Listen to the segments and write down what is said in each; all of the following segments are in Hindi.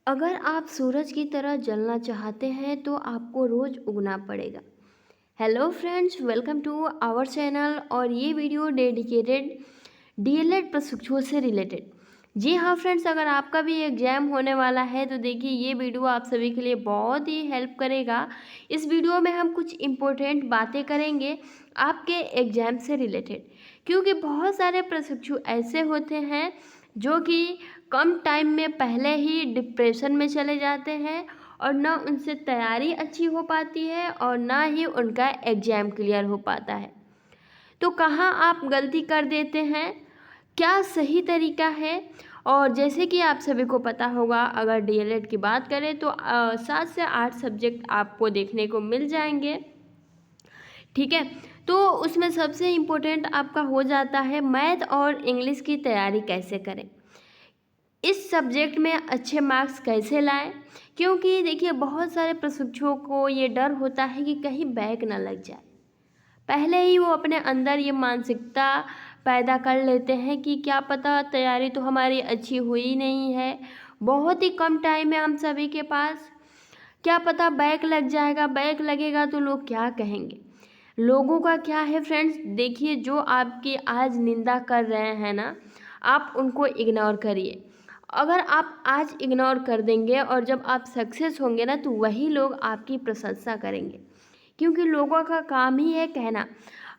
अगर आप सूरज की तरह जलना चाहते हैं तो आपको रोज़ उगना पड़ेगा। Hello friends, welcome to our channel और ये वीडियो डेडिकेटेड डीएलएड प्रशिक्षुओं से रिलेटेड। जी हाँ फ्रेंड्स, अगर आपका भी एग्ज़ाम होने वाला है तो देखिए ये वीडियो आप सभी के लिए बहुत ही हेल्प करेगा। इस वीडियो में हम कुछ इम्पोर्टेंट बातें करेंगे आपके एग्ज़ाम से रिलेटेड, क्योंकि बहुत सारे प्रशिक्षु ऐसे होते हैं जो कि कम टाइम में पहले ही डिप्रेशन में चले जाते हैं और ना उनसे तैयारी अच्छी हो पाती है और ना ही उनका एग्ज़ाम क्लियर हो पाता है। तो कहाँ आप गलती कर देते हैं, क्या सही तरीका है? और जैसे कि आप सभी को पता होगा, अगर डीएलएड की बात करें तो 7 से 8 सब्जेक्ट आपको देखने को मिल जाएंगे। ठीक है, तो उसमें सबसे इम्पोर्टेंट आपका हो जाता है मैथ और इंग्लिश की तैयारी कैसे करें, इस सब्जेक्ट में अच्छे मार्क्स कैसे लाएं। क्योंकि देखिए बहुत सारे प्रशिक्षुओं को ये डर होता है कि कहीं बैक ना लग जाए। पहले ही वो अपने अंदर ये मानसिकता पैदा कर लेते हैं कि क्या पता तैयारी तो हमारी अच्छी हुई नहीं है, बहुत ही कम टाइम है हम सभी के पास, क्या पता बैक लग जाएगा, बैक लगेगा तो लोग क्या कहेंगे। लोगों का क्या है फ्रेंड्स, देखिए जो आपकी आज निंदा कर रहे हैं ना, आप उनको इग्नोर करिए। अगर आप आज इग्नोर कर देंगे और जब आप सक्सेस होंगे ना तो वही लोग आपकी प्रशंसा करेंगे, क्योंकि लोगों का काम ही है कहना।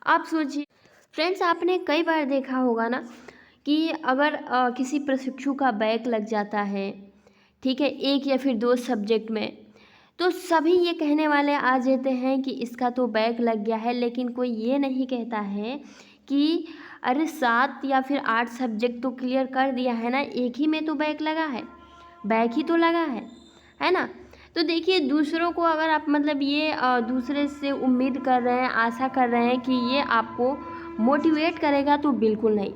आप सोचिए फ्रेंड्स, आपने कई बार देखा होगा ना कि अगर किसी प्रशिक्षु का बैक लग जाता है, ठीक है, एक या फिर दो सब्जेक्ट में, तो सभी ये कहने वाले आ जाते हैं कि इसका तो बैक लग गया है, लेकिन कोई ये नहीं कहता है कि अरे 7 या फिर 8 सब्जेक्ट तो क्लियर कर दिया है ना, एक ही में तो बैक लगा है, बैक ही तो लगा है ना। तो देखिए दूसरों को अगर आप मतलब ये दूसरे से उम्मीद कर रहे हैं, आशा कर रहे हैं कि ये आपको मोटिवेट करेगा, तो बिल्कुल नहीं।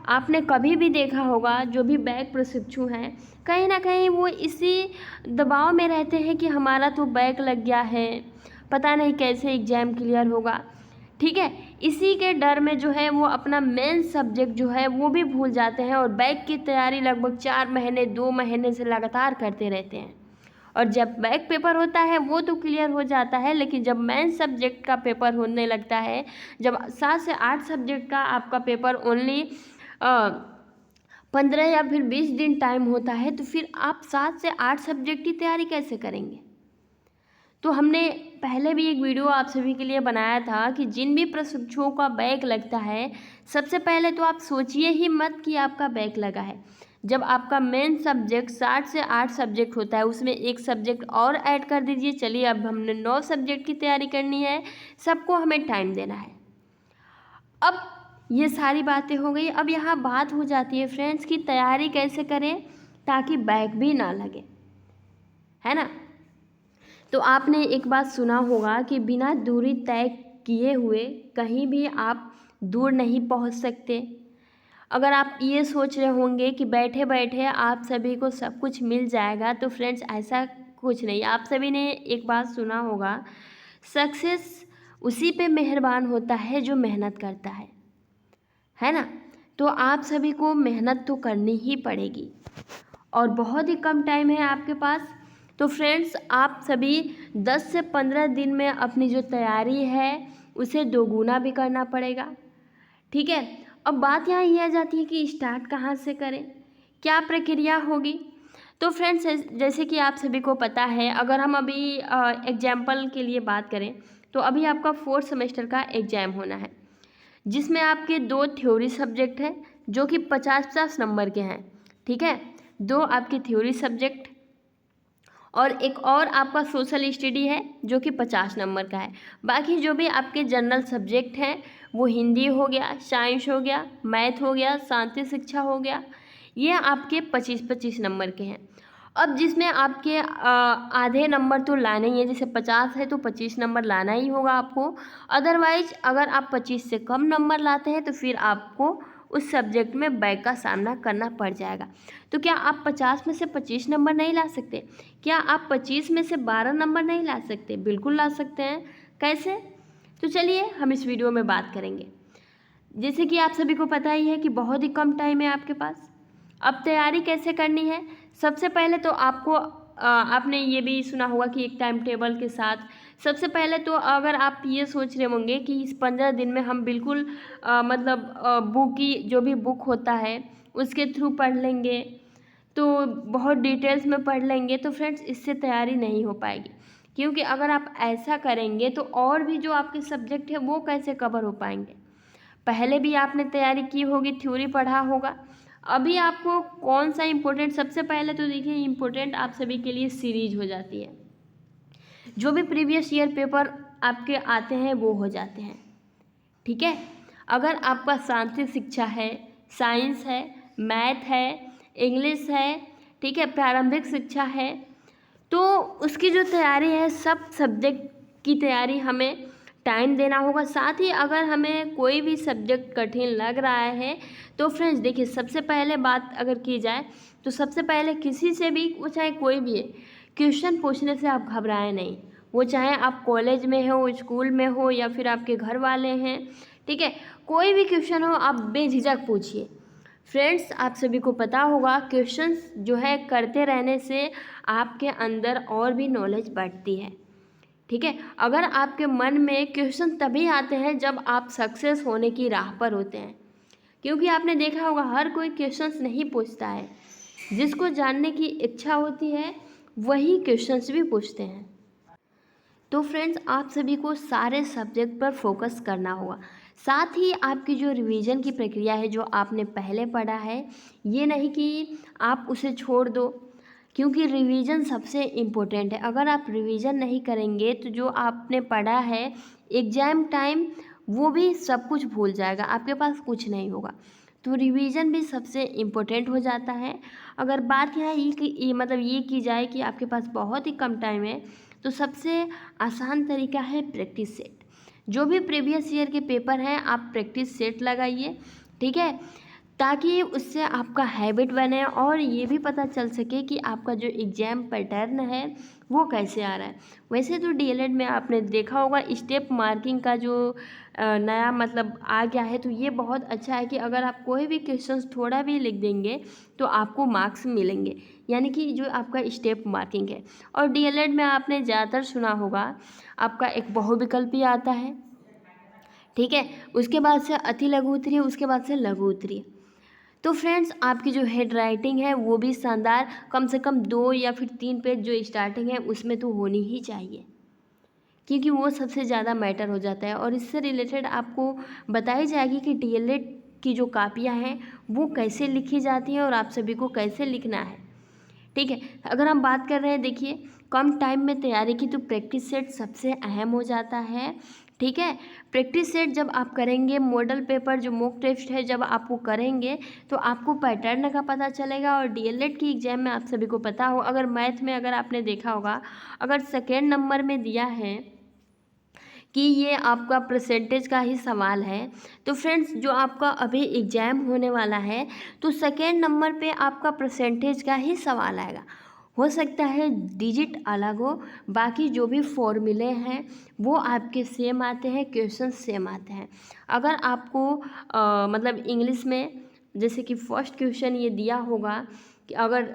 आपने कभी भी देखा होगा जो भी बैक प्रशिक्षु हैं, कहीं ना कहीं वो इसी दबाव में रहते हैं कि हमारा तो बैक लग गया है, पता नहीं कैसे एग्ज़ाम क्लियर होगा। ठीक है, इसी के डर में जो है वो अपना मेन सब्जेक्ट जो है वो भी भूल जाते हैं और बैक की तैयारी लगभग 4 महीने 2 महीने से लगातार करते रहते हैं। और जब बैक पेपर होता है वो तो क्लियर हो जाता है, लेकिन जब मेन सब्जेक्ट का पेपर होने लगता है, जब 7 से 8 सब्जेक्ट का आपका पेपर ओनली 15 या फिर 20 दिन टाइम होता है, तो फिर आप 7 से 8 सब्जेक्ट की तैयारी कैसे करेंगे। तो हमने पहले भी एक वीडियो आप सभी के लिए बनाया था कि जिन भी प्रशिक्षुओं का बैक लगता है, सबसे पहले तो आप सोचिए ही मत कि आपका बैक लगा है। जब आपका मेन सब्जेक्ट 7 से 8 सब्जेक्ट होता है, उसमें एक सब्जेक्ट और ऐड कर दीजिए। चलिए अब हमने 9 सब्जेक्ट की तैयारी करनी है, सबको हमें टाइम देना है। अब ये सारी बातें हो गई, अब यहाँ बात हो जाती है फ्रेंड्स कि तैयारी कैसे करें ताकि बैक भी ना लगे, है ना। तो आपने एक बात सुना होगा कि बिना दूरी तय किए हुए कहीं भी आप दूर नहीं पहुंच सकते। अगर आप ये सोच रहे होंगे कि बैठे बैठे आप सभी को सब कुछ मिल जाएगा, तो फ्रेंड्स ऐसा कुछ नहीं। आप सभी ने एक बात सुना होगा, सक्सेस उसी पे मेहरबान होता है जो मेहनत करता है ना। तो आप सभी को मेहनत तो करनी ही पड़ेगी और बहुत ही कम टाइम है आपके पास। तो फ्रेंड्स आप सभी 10 से 15 दिन में अपनी जो तैयारी है उसे दोगुना भी करना पड़ेगा। ठीक है, अब बात यहाँ ये आ जाती है कि स्टार्ट कहाँ से करें, क्या प्रक्रिया होगी। तो फ्रेंड्स जैसे कि आप सभी को पता है, अगर हम अभी एग्जाम्पल के लिए बात करें तो अभी आपका 4th सेमेस्टर का एग्ज़ाम होना है, जिसमें आपके 2 थ्योरी सब्जेक्ट हैं जो कि 50-50 नंबर के हैं। ठीक है, 2 आपके थ्योरी सब्जेक्ट और एक और आपका सोशल स्टडी है जो कि 50 नंबर का है। बाकी जो भी आपके जनरल सब्जेक्ट हैं वो हिंदी हो गया, साइंस हो गया, मैथ हो गया, शांति शिक्षा हो गया, ये आपके 25-25 नंबर के हैं। अब जिसमें आपके आधे नंबर तो लाने ही है, जैसे 50 है तो 25 नंबर लाना ही होगा आपको। अदरवाइज अगर आप 25 से कम नंबर लाते हैं तो फिर आपको उस सब्जेक्ट में बैक का सामना करना पड़ जाएगा। तो क्या आप 50 में से 25 नंबर नहीं ला सकते? क्या आप 25 में से 12 नंबर नहीं ला सकते? बिल्कुल ला सकते हैं। कैसे? तो चलिए हम इस वीडियो में बात करेंगे। जैसे कि आप सभी को पता ही है कि बहुत ही कम टाइम है आपके पास। अब तैयारी कैसे करनी है, सबसे पहले तो आपको आपने ये भी सुना होगा कि एक टाइम टेबल के साथ, सबसे पहले तो अगर आप ये सोच रहे होंगे कि इस 15 दिन में हम बिल्कुल बुक की जो भी बुक होता है उसके थ्रू पढ़ लेंगे, तो बहुत डिटेल्स में पढ़ लेंगे, तो फ्रेंड्स इससे तैयारी नहीं हो पाएगी। क्योंकि अगर आप ऐसा करेंगे तो और भी जो आपके सब्जेक्ट है वो कैसे कवर हो पाएंगे। पहले भी आपने तैयारी की होगी, थ्योरी पढ़ा होगा, अभी आपको कौन सा इम्पोर्टेंट, सबसे पहले तो देखिए इम्पोर्टेंट आप सभी के लिए सीरीज हो जाती है। जो भी प्रीवियस ईयर पेपर आपके आते हैं वो हो जाते हैं, ठीक है। अगर आपका सांस्कृतिक शिक्षा है, साइंस है, मैथ है, इंग्लिश है, ठीक है, प्रारंभिक शिक्षा है, तो उसकी जो तैयारी है, सब सब्जेक्ट की तैयारी हमें टाइम देना होगा। साथ ही अगर हमें कोई भी सब्जेक्ट कठिन लग रहा है तो फ्रेंड्स देखिए, सबसे पहले बात अगर की जाए तो सबसे पहले किसी से भी, वो चाहे कोई भी है, क्वेश्चन पूछने से आप घबराएं नहीं। वो चाहे आप कॉलेज में हो, स्कूल में हो, या फिर आपके घर वाले हैं, ठीक है, कोई भी क्वेश्चन हो आप बेझिझक पूछिए। फ्रेंड्स आप सभी को पता होगा क्वेश्चंस जो है करते रहने से आपके अंदर और भी नॉलेज बढ़ती है, ठीक है। अगर आपके मन में क्वेश्चन तभी आते हैं जब आप सक्सेस होने की राह पर होते हैं, क्योंकि आपने देखा होगा हर कोई क्वेश्चंस नहीं पूछता है, जिसको जानने की इच्छा होती है वही क्वेश्चंस भी पूछते हैं। तो फ्रेंड्स आप सभी को सारे सब्जेक्ट पर फोकस करना होगा। साथ ही आपकी जो रिवीजन की प्रक्रिया है, जो आपने पहले पढ़ा है, ये नहीं कि आप उसे छोड़ दो, क्योंकि रिवीजन सबसे इम्पोर्टेंट है। अगर आप रिवीजन नहीं करेंगे तो जो आपने पढ़ा है एग्ज़ाम टाइम वो भी सब कुछ भूल जाएगा, आपके पास कुछ नहीं होगा। तो रिवीजन भी सबसे इम्पोर्टेंट हो जाता है। अगर बात यहाँ ये की जाए कि आपके पास बहुत ही कम टाइम है, तो सबसे आसान तरीका है प्रैक्टिस सेट। जो भी प्रीवियस ईयर के पेपर हैं आप प्रैक्टिस सेट लगाइए, ठीक है, ताकि उससे आपका हैबिट बने और ये भी पता चल सके कि आपका जो एग्ज़ाम पैटर्न है वो कैसे आ रहा है। वैसे तो डीएलएड में आपने देखा होगा स्टेप मार्किंग का जो नया आ गया है, तो ये बहुत अच्छा है कि अगर आप कोई भी क्वेश्चंस थोड़ा भी लिख देंगे तो आपको मार्क्स मिलेंगे, यानी कि जो आपका स्टेप मार्किंग है। और डीएलएड में आपने ज़्यादातर सुना होगा आपका एक बहुविकल्पी आता है, ठीक है, उसके बाद से अति लघु उत्तरीय, उसके बाद से लघु उत्तरीय। तो फ्रेंड्स आपकी जो हेड राइटिंग है वो भी शानदार, कम से कम 2 या फिर 3 पेज जो स्टार्टिंग है उसमें तो होनी ही चाहिए, क्योंकि वो सबसे ज़्यादा मैटर हो जाता है। और इससे रिलेटेड आपको बताई जाएगी कि डीएलएड की जो कापियाँ हैं वो कैसे लिखी जाती हैं और आप सभी को कैसे लिखना है, ठीक है। अगर हम बात कर रहे हैं देखिए कम टाइम में तैयारी की, तो प्रैक्टिस सेट सबसे अहम हो जाता है, ठीक है। प्रैक्टिस सेट जब आप करेंगे, मॉडल पेपर जो मॉक टेस्ट है जब आप वो करेंगे तो आपको पैटर्न का पता चलेगा। और डीएलएड की एग्ज़ाम में आप सभी को पता हो, अगर मैथ में अगर आपने देखा होगा, अगर सेकेंड नंबर में दिया है कि ये आपका परसेंटेज का ही सवाल है, तो फ्रेंड्स जो आपका अभी एग्ज़ाम होने वाला है तो सेकेंड नंबर पे आपका परसेंटेज का ही सवाल आएगा। हो सकता है डिजिट अलग हो, बाकी जो भी फॉर्मूले हैं वो आपके सेम आते हैं, क्वेश्चन सेम आते हैं। अगर आपको इंग्लिश में जैसे कि फर्स्ट क्वेश्चन ये दिया होगा कि अगर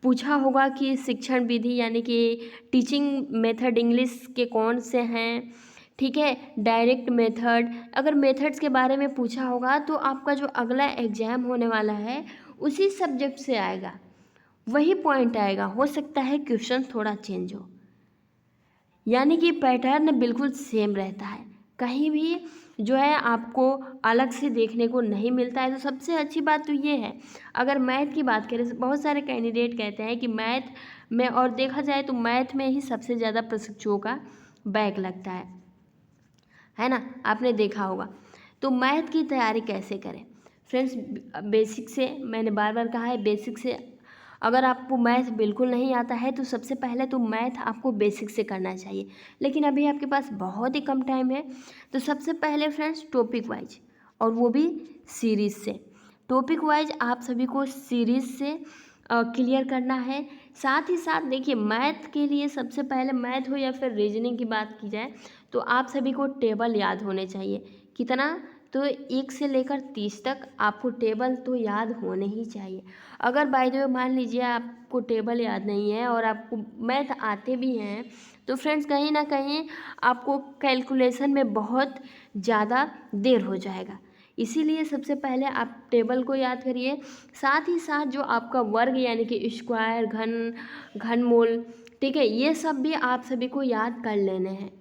पूछा होगा कि शिक्षण विधि यानी कि टीचिंग मेथड इंग्लिश के कौन से हैं, ठीक है, डायरेक्ट मेथड, अगर मेथड्स के बारे में पूछा होगा तो आपका जो अगला एग्ज़ाम होने वाला है उसी सब्जेक्ट से आएगा, वही पॉइंट आएगा। हो सकता है क्वेश्चन थोड़ा चेंज हो, यानी कि पैटर्न बिल्कुल सेम रहता है, कहीं भी जो है आपको अलग से देखने को नहीं मिलता है। तो सबसे अच्छी बात तो ये है, अगर मैथ की बात करें, बहुत सारे कैंडिडेट कहते हैं कि मैथ में, और देखा जाए तो मैथ में ही सबसे ज़्यादा प्रशिक्षुओं का बैक लगता है ना, आपने देखा होगा। तो मैथ की तैयारी कैसे करें फ्रेंड्स? बेसिक से, मैंने बार बार कहा है बेसिक से। अगर आपको मैथ बिल्कुल नहीं आता है तो सबसे पहले तो मैथ आपको बेसिक से करना चाहिए, लेकिन अभी आपके पास बहुत ही कम टाइम है। तो सबसे पहले फ्रेंड्स टॉपिक वाइज, और वो भी सीरीज़ से, टॉपिक वाइज आप सभी को सीरीज़ से क्लियर करना है। साथ ही साथ देखिए मैथ के लिए सबसे पहले, मैथ हो या फिर रीजनिंग की बात की जाए, तो आप सभी को टेबल याद होने चाहिए। कितना? तो 1 से लेकर 30 तक आपको टेबल तो याद होने ही चाहिए। अगर बाय द वे मान लीजिए आपको टेबल याद नहीं है और आपको मैथ आते भी हैं, तो फ्रेंड्स कहीं ना कहीं आपको कैलकुलेशन में बहुत ज़्यादा देर हो जाएगा। इसीलिए सबसे पहले आप टेबल को याद करिए, साथ ही साथ जो आपका वर्ग यानी कि स्क्वायर, घनमूल, ठीक है, ये सब भी आप सभी को याद कर लेने हैं,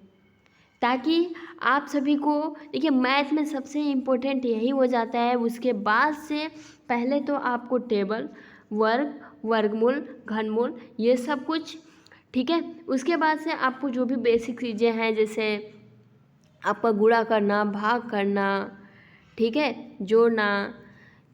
ताकि आप सभी को देखिए मैथ में सबसे इम्पोर्टेंट यही हो जाता है। उसके बाद से पहले तो आपको टेबल, वर्ग, वर्गमूल, घनमूल, ये सब कुछ, ठीक है। उसके बाद से आपको जो भी बेसिक चीज़ें हैं, जैसे आपका गुणा करना, भाग करना, ठीक है, जोड़ना,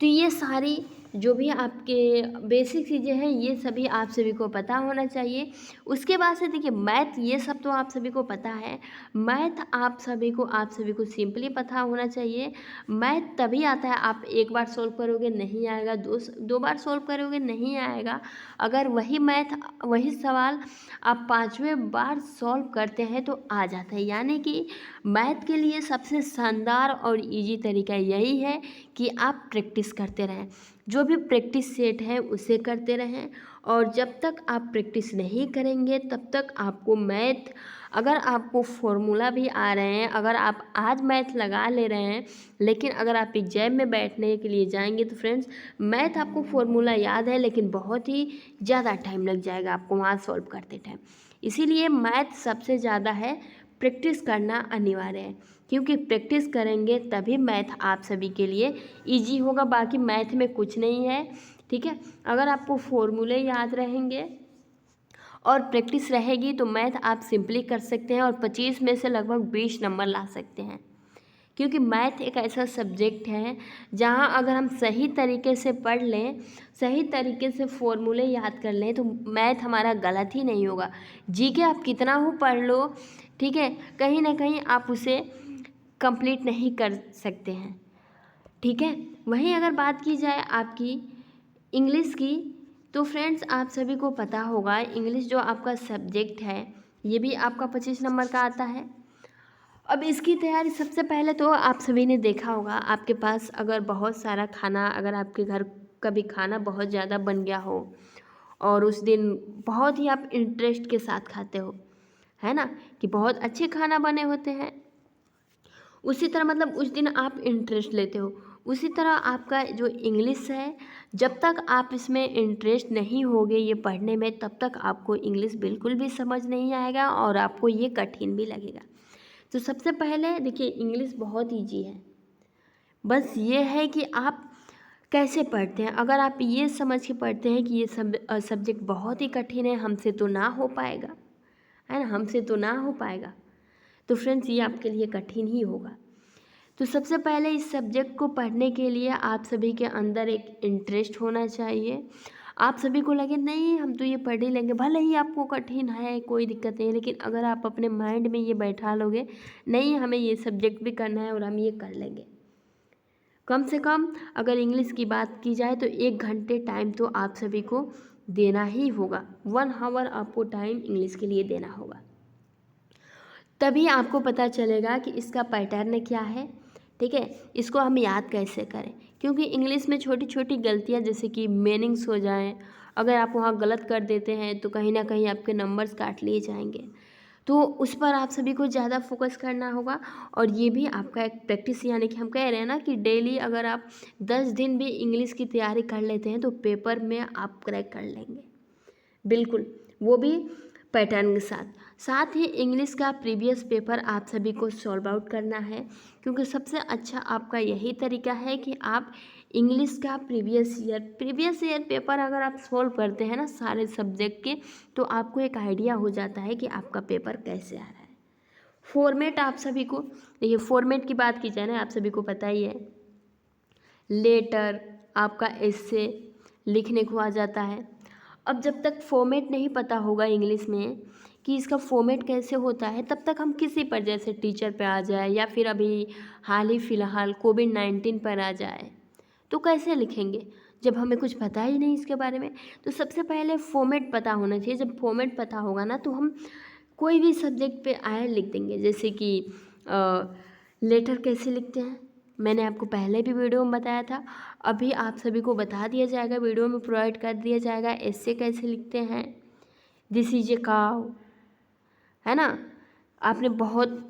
तो ये सारी जो भी आपके बेसिक चीज़ें हैं ये सभी आप सभी को पता होना चाहिए। उसके बाद से देखिए मैथ, ये सब तो आप सभी को पता है। मैथ आप सभी को सिंपली पता होना चाहिए। मैथ तभी आता है, आप एक बार सॉल्व करोगे नहीं आएगा, दो बार सॉल्व करोगे नहीं आएगा। अगर वही सवाल आप 5वें बार सॉल्व करते हैं तो आ जाता है। यानी कि मैथ के लिए सबसे शानदार और इजी तरीका यही है कि आप प्रैक्टिस करते रहें। जो भी प्रैक्टिस सेट है उसे करते रहें, और जब तक आप प्रैक्टिस नहीं करेंगे तब तक आपको मैथ, अगर आपको फॉर्मूला भी आ रहे हैं, अगर आप आज मैथ लगा ले रहे हैं, लेकिन अगर आप एग्जाम में बैठने के लिए जाएंगे तो फ्रेंड्स मैथ आपको फॉर्मूला याद है लेकिन बहुत ही ज़्यादा टाइम लग जाएगा आपको वहाँ सॉल्व करते टाइम। इसीलिए मैथ सबसे ज़्यादा है, प्रैक्टिस करना अनिवार्य है, क्योंकि प्रैक्टिस करेंगे तभी मैथ आप सभी के लिए इजी होगा। बाकी मैथ में कुछ नहीं है, ठीक है। अगर आपको फॉर्मूले याद रहेंगे और प्रैक्टिस रहेगी तो मैथ आप सिंपली कर सकते हैं और 25 में से लगभग 20 नंबर ला सकते हैं। क्योंकि मैथ एक ऐसा सब्जेक्ट है जहाँ अगर हम सही तरीके से पढ़ लें, सही तरीके से फॉर्मूले याद कर लें तो मैथ हमारा गलत ही नहीं होगा। जीके आप कितना हो पढ़ लो, ठीक है, कहीं ना कहीं आप उसे कंप्लीट नहीं कर सकते हैं, ठीक है। वहीं अगर बात की जाए आपकी इंग्लिश की, तो फ्रेंड्स आप सभी को पता होगा इंग्लिश जो आपका सब्जेक्ट है ये भी आपका 25 नंबर का आता है। अब इसकी तैयारी सबसे पहले तो आप सभी ने देखा होगा, आपके पास अगर बहुत सारा खाना, अगर आपके घर कभी खाना बहुत ज़्यादा बन गया हो और उस दिन बहुत ही आप इंटरेस्ट के साथ खाते हो, है ना, कि बहुत अच्छे खाना बने होते हैं, उसी तरह मतलब उस दिन आप इंटरेस्ट लेते हो, उसी तरह आपका जो इंग्लिश है, जब तक आप इसमें इंटरेस्ट नहीं होगे ये पढ़ने में, तब तक आपको इंग्लिश बिल्कुल भी समझ नहीं आएगा और आपको ये कठिन भी लगेगा। तो सबसे पहले देखिए इंग्लिश बहुत ईजी है, बस ये है कि आप कैसे पढ़ते हैं। अगर आप ये समझ के पढ़ते हैं कि ये सब्जेक्ट बहुत ही कठिन है, हमसे तो ना हो पाएगा, है ना, हमसे तो ना हो पाएगा, तो फ्रेंड्स ये आपके लिए कठिन ही होगा। तो सबसे पहले इस सब्जेक्ट को पढ़ने के लिए आप सभी के अंदर एक इंटरेस्ट होना चाहिए। आप सभी को लगे नहीं हम तो ये पढ़ ही लेंगे, भले ही आपको कठिन है कोई दिक्कत नहीं, लेकिन अगर आप अपने माइंड में ये बैठा लोगे नहीं हमें ये सब्जेक्ट भी करना है और हम ये कर लेंगे, कम से कम अगर इंग्लिश की बात की जाए तो 1 घंटे टाइम तो आप सभी को देना ही होगा। 1 आवर आपको टाइम इंग्लिश के लिए देना होगा, तभी आपको पता चलेगा कि इसका पैटर्न क्या है, ठीक है, इसको हम याद कैसे करें। क्योंकि इंग्लिश में छोटी छोटी गलतियां जैसे कि मीनिंग्स हो जाएं, अगर आप वहाँ गलत कर देते हैं तो कहीं ना कहीं आपके नंबर्स काट लिए जाएंगे, तो उस पर आप सभी को ज़्यादा फोकस करना होगा। और ये भी आपका एक प्रैक्टिस, यानी कि हम कह रहे हैं ना कि डेली अगर आप 10 दिन भी इंग्लिश की तैयारी कर लेते हैं तो पेपर में आप क्रैक कर लेंगे बिल्कुल, वो भी पैटर्न के साथ। साथ ही इंग्लिश का प्रीवियस पेपर आप सभी को सॉल्व आउट करना है, क्योंकि सबसे अच्छा आपका यही तरीका है कि आप इंग्लिश का प्रीवियस ईयर पेपर अगर आप सॉल्व करते हैं ना सारे सब्जेक्ट के, तो आपको एक आइडिया हो जाता है कि आपका पेपर कैसे आ रहा है। फॉर्मेट आप सभी को देखिए, फॉर्मेट की बात की जाए ना आप सभी को पता ही है, लेटर आपका एस्से लिखने को आ जाता है। अब जब तक फॉर्मेट नहीं पता होगा इंग्लिश में कि इसका फॉर्मेट कैसे होता है, तब तक हम किसी पर जैसे टीचर पे आ जाए या फिर अभी हाल ही फ़िलहाल कोविड-19 पर आ जाए तो कैसे लिखेंगे जब हमें कुछ पता ही नहीं इसके बारे में। तो सबसे पहले फॉर्मेट पता होना चाहिए। जब फॉर्मेट पता होगा ना तो हम कोई भी सब्जेक्ट पे आए लिख देंगे। जैसे कि लेटर कैसे लिखते हैं, मैंने आपको पहले भी वीडियो में बताया था, अभी आप सभी को बता दिया जाएगा, वीडियो में प्रोवाइड कर दिया जाएगा ऐसे कैसे लिखते हैं। दिस इज ए काव, है ना, आपने बहुत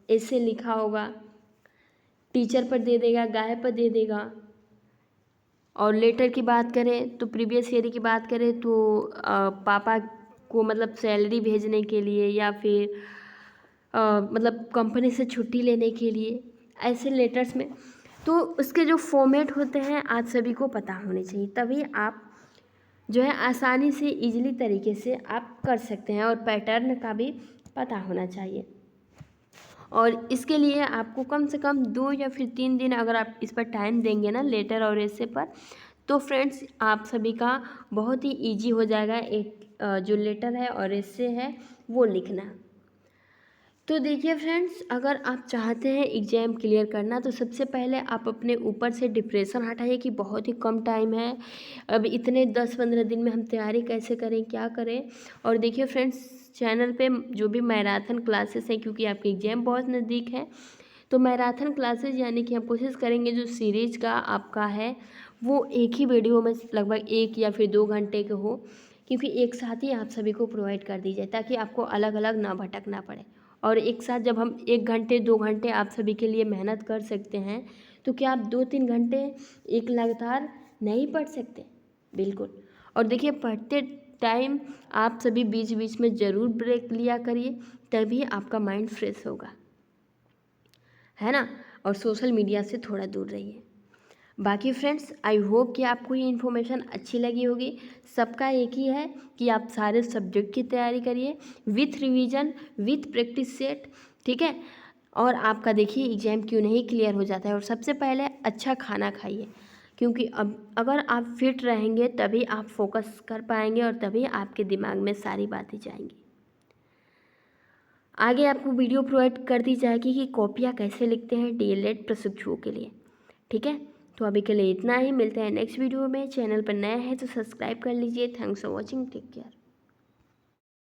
ऐसे लिखा होगा, टीचर पर दे देगा, गाय पर दे देगा। और लेटर की बात करें तो प्रीवियस ईयर की बात करें तो पापा को मतलब सैलरी भेजने के लिए या फिर मतलब कंपनी से छुट्टी लेने के लिए, ऐसे लेटर्स में तो उसके जो फॉर्मेट होते हैं आप सभी को पता होने चाहिए, तभी आप जो है आसानी से इजीली तरीके से आप कर सकते हैं। और पैटर्न का भी पता होना चाहिए। और इसके लिए आपको कम से कम 2 या फिर 3 दिन अगर आप इस पर टाइम देंगे ना लेटर और ऐसे पर, तो फ्रेंड्स आप सभी का बहुत ही इजी हो जाएगा एक जो लेटर है और ऐसे है वो लिखना। तो देखिए फ्रेंड्स, अगर आप चाहते हैं एग्ज़ाम क्लियर करना तो सबसे पहले आप अपने ऊपर से डिप्रेशन हटाइए कि बहुत ही कम टाइम है, अब इतने 10-15 दिन में हम तैयारी कैसे करें, क्या करें। और देखिए फ्रेंड्स, चैनल पे जो भी मैराथन क्लासेस हैं, क्योंकि आपके एग्ज़ाम बहुत नज़दीक है, तो मैराथन क्लासेस यानी कि हम कोशिश करेंगे जो सीरीज का आपका है वो एक ही वीडियो में लगभग 1 या फिर 2 घंटे के हो, क्योंकि एक साथ ही आप सभी को प्रोवाइड कर दी जाए ताकि आपको अलग अलग ना भटकना पड़े। और एक साथ जब हम 1 घंटे 2 घंटे आप सभी के लिए मेहनत कर सकते हैं, तो क्या आप 2-3 घंटे एक लगातार नहीं पढ़ सकते? बिल्कुल। और देखिए पढ़ते टाइम आप सभी बीच बीच में ज़रूर ब्रेक लिया करिए, तभी आपका माइंड फ्रेश होगा, है ना। और सोशल मीडिया से थोड़ा दूर रहिए। बाकी फ्रेंड्स, आई होप कि आपको ये इन्फॉर्मेशन अच्छी लगी होगी। सबका एक ही है कि आप सारे सब्जेक्ट की तैयारी करिए with revision with practice set, ठीक है। और आपका देखिए एग्ज़ाम क्यों नहीं क्लियर हो जाता है। और सबसे पहले अच्छा खाना खाइए, क्योंकि अब अगर आप फिट रहेंगे तभी आप फोकस कर पाएंगे और तभी आपके दिमाग में सारी बातें जाएंगी। आगे आपको वीडियो प्रोवाइड कर दी जाएगी कि कॉपियाँ कैसे लिखते हैं डीएलएड प्रशिक्षुओं के लिए, ठीक है। तो अभी के लिए इतना ही, मिलते हैं नेक्स्ट वीडियो में। चैनल पर नया है तो सब्सक्राइब कर लीजिए। Thanks for watching, take care.